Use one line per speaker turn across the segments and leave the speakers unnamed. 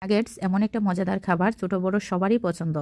Nuggets এমন একটা মজাদার খাবার, ছোট বড় সবারই পছন্দ।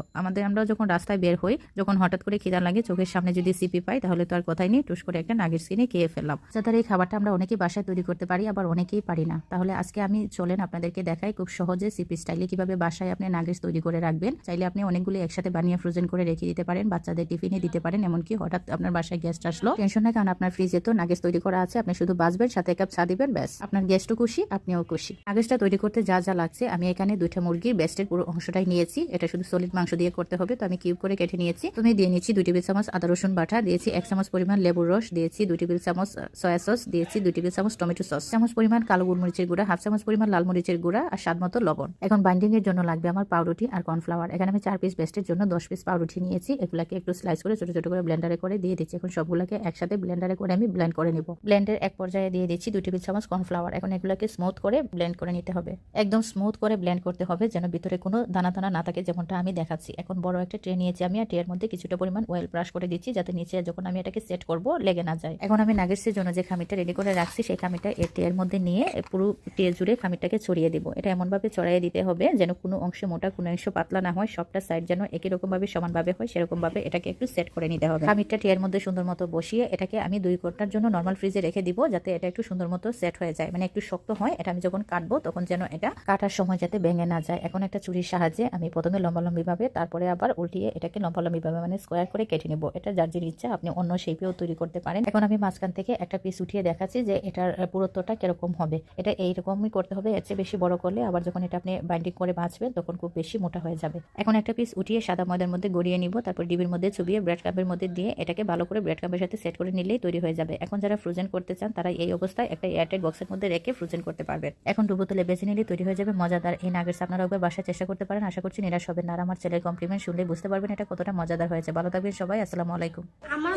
আমরা যখন রাস্তায় বের হই, যখন হঠাৎ করে খিদা লাগে, চোখের সামনে যদি সিপি পাই, তাহলে তো আর কথাই নেই, টুস করে একটা নাগেটস কিনে খেয়ে ফেললাম। মজাদার এই খাবারটা আমরা অনেকেই বাসায় তৈরি করতে পারি, আবার অনেকেই পারি না। তাহলে আজকে আমি চলেন আপনাদেরকে দেখাই খুব সহজে সিপি স্টাইলে কিভাবে বাসায় আপনি নাগেটস তৈরি করে রাখবেন। চাইলে আপনি অনেকগুলি একসাথে বানিয়ে ফ্রোজেন করে রেখে দিতে পারেন, বাচ্চাদের টিফিনে দিতে পারেন। এমনকি হঠাৎ আপনার বাসায় গেস্ট আসলো, টেনশন নাই, কারণ আপনার ফ্রিজে তো নাগেটস তৈরি করা আছে। আপনি শুধু বাসবেন, সাথে এক কাপ চা দিবেন, ব্যাস আপনার গেস্টও খুশি, আপনিও খুশি। নাগেটসটা তৈরি করতে যা যা লাগছে, আমি এখানে 2টা মুরগির বেস্টের পুরো অংশটাই নিয়েছি। এটা শুধু সলিড মাংস দিয়ে করতে হবে, তো আমি কিউব করে কেটে নিয়েছি। তুমি দিয়ে নিচ্ছি 2 টেবিল চামচ আদা রসুন বাটা, দিয়েছি 1 চামচ পরিমাণ লেবুর রস, দিয়েছি 2 টেবিল চামচ সয়া সস, দিয়েছি 2 টেবিল চামচ টমেটো সস, চামচ পরিমাণ কালো গোলমরিচের গুঁড়া, হাফ চামচ পরিমাণ লাল মরিচের গুঁড়া আর স্বাদ মতো লবণ। এখন বাইন্ডিং এর জন্য লাগবে আমার পাউরুটি আর কর্নফ্লাওয়ার। এখানে আমি 4 পিস বেস্টের জন্য 10 পিস পাউরুটি নিয়েছি। এগুলাকে একটু স্লাইস করে ছোট ছোট করে ব্লেন্ডারে করে দিয়ে দিচ্ছি। এখন সবগুলোকে একসাথে ব্লেন্ডারে করে আমি ব্লেন্ড করে নিব। ব্লেন্ডের এক পর্যায়ে দিয়ে দিচ্ছি 2 টেবিল চামচ কর্নফ্লাওয়ার। এখন এগুলোকে স্মুথ করে ব্লেন্ড করে নিতে হবে, একদম স্মুথ করে ব্লেন্ড করতে হবে, যেন ভিতরে কোনো দানা দানা না থাকে, যেমনটা আমি দেখাচ্ছি। এখন বড় একটা ট্রে নিয়েছি আমি, আর ট্রের মধ্যে কিছুটা পরিমাণ অয়েল ব্রাশ করে দিচ্ছি, যাতে নিচে যখন আমি এটাকে সেট করব লেগে না যায়। এখন আমি নাগেটসের জন্য যে খামিরটা রেডি করে রাখছি, সেই খামিরটা এই ট্রের মধ্যে নিয়ে পুরো ট্রে জুড়ে খামিরটাকে ছড়িয়ে দিব। এটা এমনভাবে ছড়িয়ে দিতে হবে যেন কোনো অংশ মোটা, কোনো অংশ পাতলা না হয়, সবটা সাইড যেন একই রকম ভাবে সমানভাবে হয়, সেরকম ভাবে এটাকে একটু সেট করে নিতে হবে। খামিরটা ট্রের মধ্যে সুন্দর মতো বসিয়ে এটাকে আমি 2 ঘন্টার জন্য নর্মাল ফ্রিজে রেখে দিব, যাতে এটা একটু সুন্দর মতো সেট হয়ে যায়, মানে একটু শক্ত হয়। এটা আমি যখন কাটবো তখন যেন এটা কাটার সময় যাতে ভেঙে না যায়। এখন একটা ছুরির সাহায্যে আমি প্রথমে লম্বালম্বি ভাবে, তারপরে আবার উল্টিয়ে এটাকে লম্বালম্বি ভাবে মানে স্কোয়ার করে কেটে নেব। এটা যার যে ইচ্ছা, আপনি অন্য শেপেও তৈরি করতে পারেন। এখন আমি মাঝখান থেকে একটা পিস উঠিয়ে দেখাচ্ছি যে এটার পুরুত্বটা কিরকম হবে। এটা এইরকমই করতে হবে, এর চেয়ে বেশি বড় করলে আবার যখন এটা আপনি বাইন্ডিং করে ভাজবেন তখন খুব বেশি মোটা হয়ে যাবে। এখন একটা পিস উঠিয়ে সাদা ময়দার মধ্যে গড়িয়ে নিব, তারপর ডিবির মধ্যে চুবিয়ে ব্রেড কাপের মধ্যে দিয়ে এটাকে ভালো করে ব্রেড কাপের সাথে সেট করে নিলেই তৈরি হয়ে যাবে। এখন যারা ফ্রোজেন করতে চান, তারা এই অবস্থায় একটা এয়ারটাইট বক্সের মধ্যে রেখে ফ্রোজেন করতে পারবেন। এখন ডুবো তেলে বেছে নিলেই তৈরি হয়ে যাবে মজাদার এই নাগেটস। আপনারা একবার বাসায় চেষ্টা করতে পারেন, আশা করছি নিরাশ হবেন না। আর আমার ছেলের কমপ্লিমেন্ট শুনলে বুঝতে পারবেন এটা কতটা মজাদার হয়েছে। ভালো থাকবেন সবাই, আসসালামু আলাইকুম।
আমার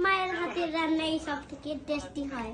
মায়ের হাতের রান্না এই সব থেকে টেস্টি হয়।